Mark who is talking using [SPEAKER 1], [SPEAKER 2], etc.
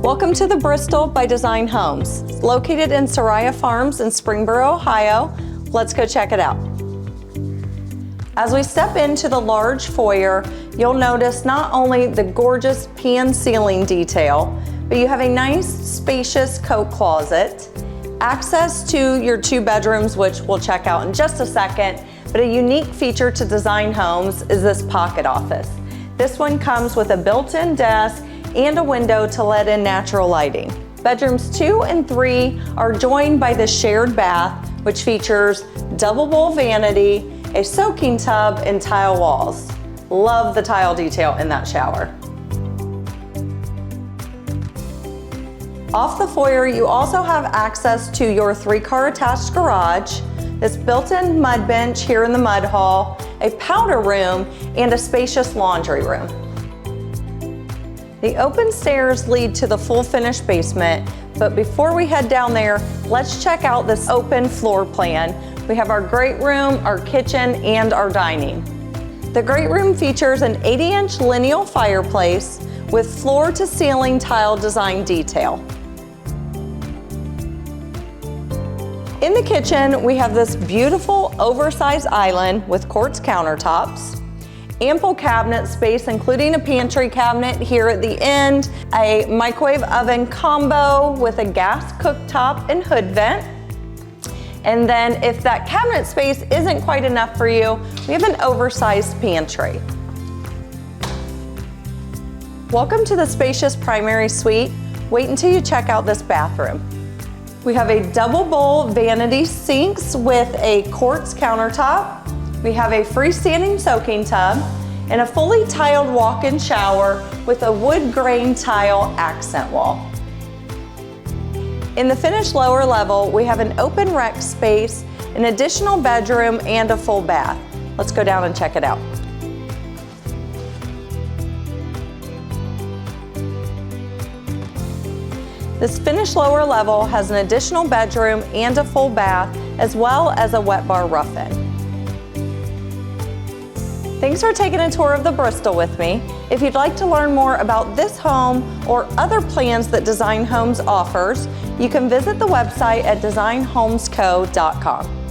[SPEAKER 1] Welcome to the Bristol by Design Homes. It's located in Soraya Farms in Springboro, Ohio. Let's go check it out. As we step into the large foyer, you'll notice not only the gorgeous pan ceiling detail, but you have a nice spacious coat closet, access to your 2 bedrooms, which we'll check out in just a second, but a unique feature to Design Homes is this pocket office. This one comes with a built-in desk and a window to let in natural lighting. Bedrooms 2 and 3 are joined by the shared bath, which features double bowl vanity, a soaking tub, and tile walls. Love the tile detail in that shower. Off the foyer, you also have access to your 3-car attached garage, this built-in mud bench here in the mud hall, a powder room, and a spacious laundry room. The open stairs lead to the full finished basement, but before we head down there, let's check out this open floor plan. We have our great room, our kitchen, and our dining. The great room features an 80-inch lineal fireplace with floor-to-ceiling tile design detail. In the kitchen, we have this beautiful oversized island with quartz countertops, ample cabinet space, including a pantry cabinet here at the end, a microwave oven combo with a gas cooktop and hood vent. And then if that cabinet space isn't quite enough for you, we have an oversized pantry. Welcome to the spacious primary suite. Wait until you check out this bathroom. We have a double bowl vanity sinks with a quartz countertop. We have a freestanding soaking tub and a fully tiled walk-in shower with a wood grain tile accent wall. In the finished lower level, we have an open rec space, an additional bedroom, and a full bath. Let's go down and check it out. This finished lower level has an additional bedroom and a full bath, as well as a wet bar rough-in. Thanks for taking a tour of the Bristol with me. If you'd like to learn more about this home or other plans that Design Homes offers, you can visit the website at designhomesco.com.